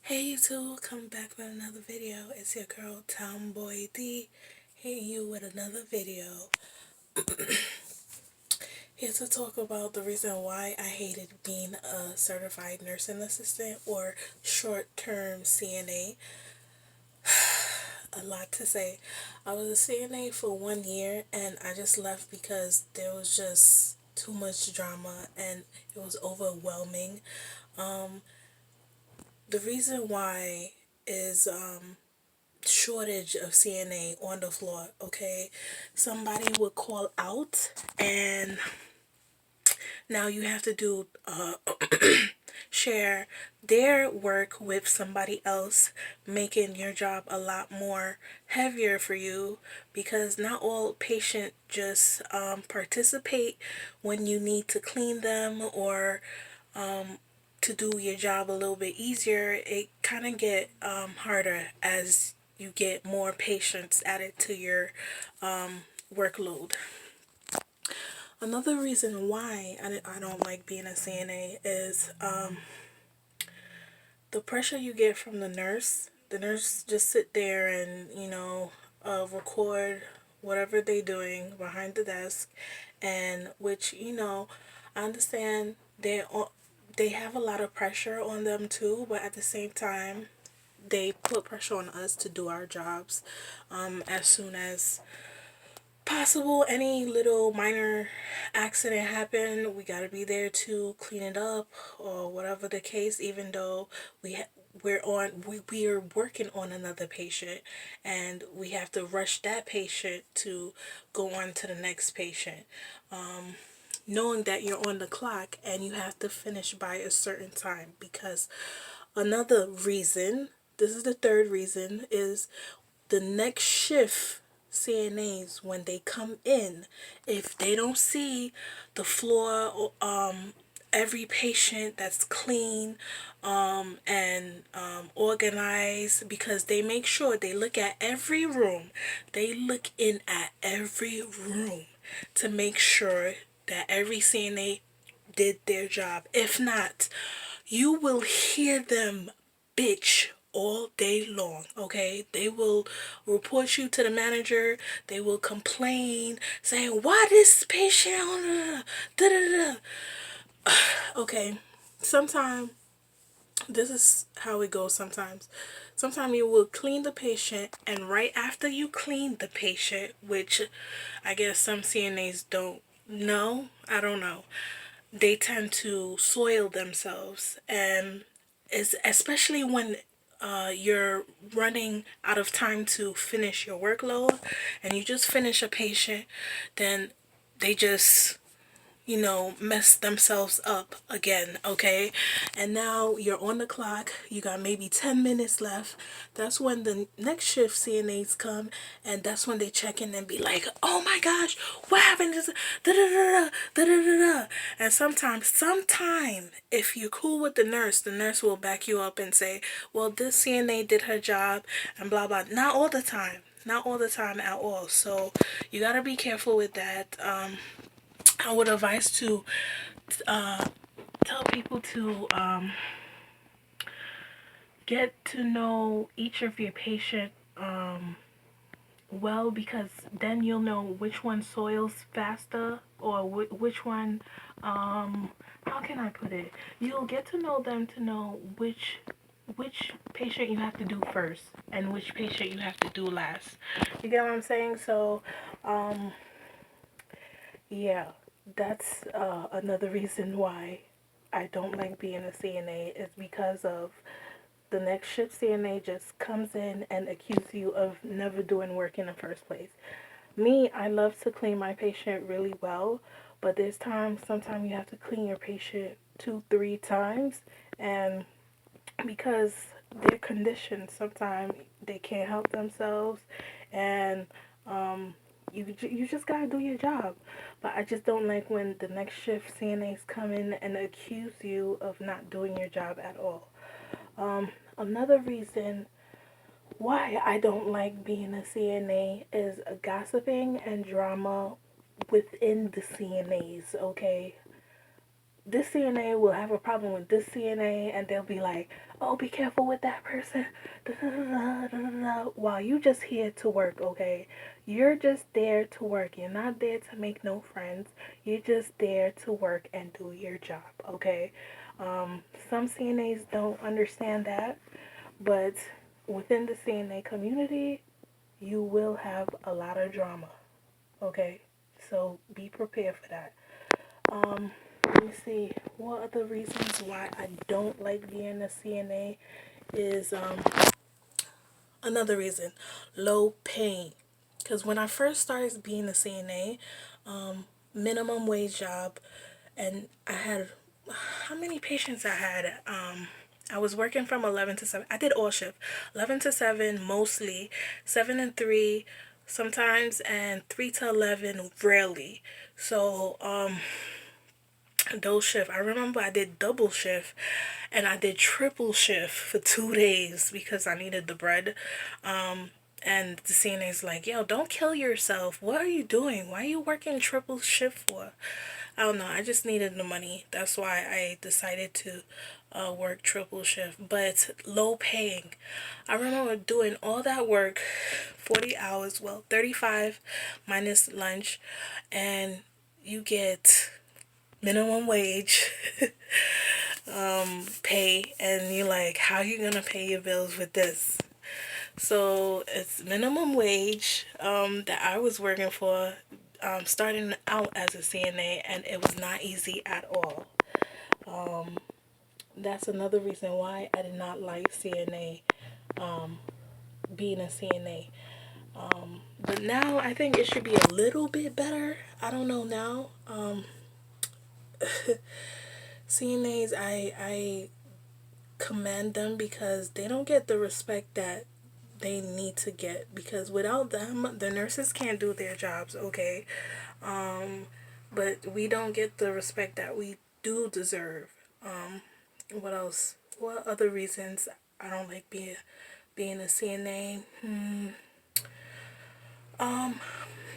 Hey YouTube, coming back with another video. It's your girl Tomboy D, hitting you with another video. Here to talk about the reason why I hated being a certified nursing assistant or short-term CNA. A lot to say. I was a CNA for 1 year and I just left because there was just too much drama and it was overwhelming. The reason why is shortage of CNA on the floor. Okay, somebody would call out and now you have to do share their work with somebody else, making your job a lot more heavier for you, because not all patients just participate when you need to clean them or to do your job a little bit easier. It kind of get harder as you get more patients added to your workload. Another reason why I don't like being a CNA is the pressure you get from the nurse. The nurse just sit there and, record whatever they doing behind the desk, and which, I understand they have a lot of pressure on them too, but at the same time, they put pressure on us to do our jobs as soon as possible. Any little minor accident happen, we got to be there to clean it up or whatever the case, even though we are working on another patient and we have to rush that patient to go on to the next patient, knowing that you're on the clock and you have to finish by a certain time. Because another reason, this is the third reason, is the next shift CNAs, when they come in, if they don't see the floor, every patient that's clean and organized, because they make sure they look at every room, they look in at every room to make sure that every CNA did their job. If not, you will hear them bitch all day long. Okay, they will report you to the manager. They will complain, saying, why this patient on da da da. Okay, sometimes this is how it goes. Sometimes you will clean the patient, and right after you clean the patient, which I guess some CNAs don't know, I don't know, they tend to soil themselves. And it's especially when you're running out of time to finish your workload and you just finish a patient, then they just mess themselves up again. Okay, and now you're on the clock, you got maybe 10 minutes left. That's when the next shift CNAs come, and that's when they check in and be like, oh my gosh, what happened to da da da da da da da. And sometime if you're cool with the nurse will back you up and say, well, this CNA did her job and blah blah. Not all the time, not all the time at all. So you got to be careful with that. I would advise to tell people to get to know each of your patient well, because then you'll know which one soils faster, or which one, how can I put it? You'll get to know them to know which patient you have to do first and which patient you have to do last. You get what I'm saying? So, yeah, that's another reason why I don't like being a CNA, is because of the next shift CNA just comes in and accuses you of never doing work in the first place. Me, I love to clean my patient really well, but there's times, sometimes you have to clean your patient 2, 3 times, and because their condition, sometimes they can't help themselves, and you just gotta do your job. But I just don't like when the next shift CNAs come in and accuse you of not doing your job at all. Another reason why I don't like being a CNA is gossiping and drama within the CNAs. Okay, this CNA will have a problem with this CNA, and they'll be like, oh, be careful with that person, while you just here to work, okay? You're just there to work. You're not there to make no friends. You're just there to work and do your job, okay? Some CNAs don't understand that, but within the CNA community, you will have a lot of drama, okay? So be prepared for that. Um, Let me see. What other reasons why I don't like being a CNA is another reason, low pay. Because when I first started being a CNA, minimum wage job, and I had, how many patients I had? I was working from 11 to 7. I did all shift, 11 to 7 mostly, 7 and 3 sometimes, and 3 to 11 rarely. So those shift, I remember I did double shift and I did triple shift for 2 days because I needed the bread. And the CNA's like, yo, don't kill yourself. What are you doing? Why are you working triple shift for? I don't know. I just needed the money. That's why I decided to work triple shift. But low paying. I remember doing all that work, 40 hours, well, 35 minus lunch, and you get minimum wage pay, and you're like, how you gonna pay your bills with this? So it's minimum wage that I was working for, starting out as a CNA, and it was not easy at all. That's another reason why I did not like CNA, being a CNA. But now I think it should be a little bit better. I don't know now. CNAs, I commend them because they don't get the respect that they need to get, because without them the nurses can't do their jobs, okay? But we don't get the respect that we do deserve. What else? What other reasons I don't like being a CNA?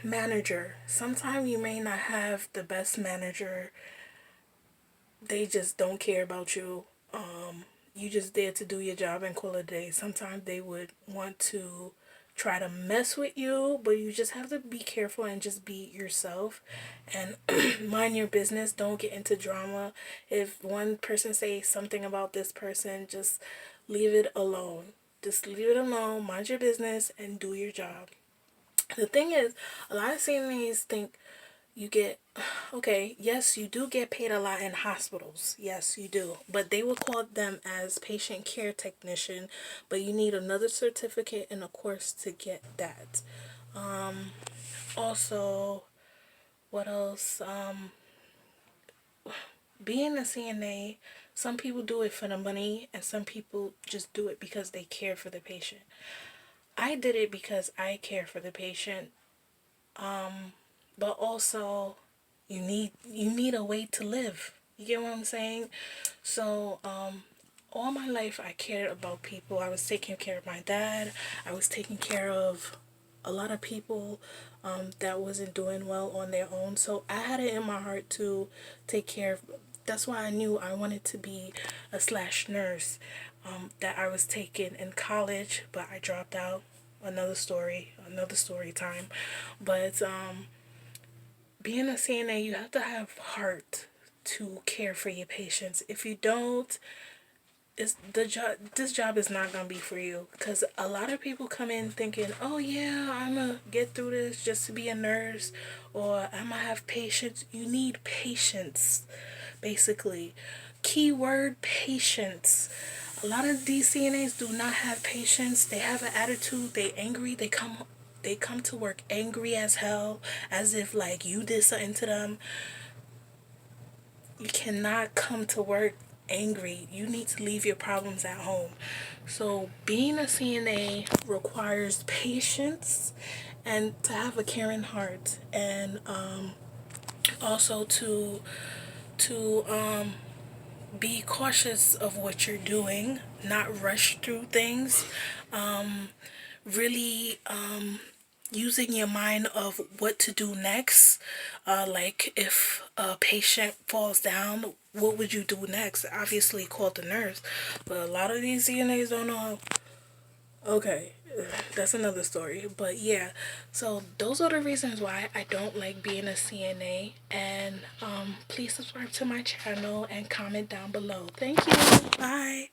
Manager. Sometimes you may not have the best manager. They just don't care about you. You just there to do your job and call it a day. Sometimes they would want to try to mess with you, but you just have to be careful and just be yourself and mind your business. Don't get into drama. If one person says something about this person, just leave it alone. Just leave it alone, mind your business, and do your job. The thing is, a lot of CNAs think you get, okay, yes, you do get paid a lot in hospitals. Yes, you do. But they will call them as patient care technician, but you need another certificate and a course to get that. Also, what else? Being a CNA, some people do it for the money and some people just do it because they care for the patient. I did it because I care for the patient, but also you need a way to live. You get what I'm saying? So all my life I cared about people. I was taking care of my dad. I was taking care of a lot of people that wasn't doing well on their own. So I had it in my heart to take care of. That's why I knew I wanted to be a slash nurse, that I was taking in college, but I dropped out. Another story time. But being a CNA, you have to have heart to care for your patients. If you don't, it's the job. This job is not gonna be for you, because a lot of people come in thinking, "Oh yeah, I'm gonna get through this just to be a nurse, or I'm gonna have patience." You need patience, basically. Keyword patience. A lot of these CNAs do not have patience. They have an attitude. They angry. They come to work angry as hell, as if like you did something to them. You cannot come to work angry. You need to leave your problems at home. So being a CNA requires patience and to have a caring heart, and also to be cautious of what you're doing, not rush through things. Really using your mind of what to do next. Like if a patient falls down, what would you do next? Obviously call the nurse, but a lot of these CNAs don't know. Okay, that's another story. But yeah, so those are the reasons why I don't like being a CNA. And please subscribe to my channel and comment down below. Thank you. Bye.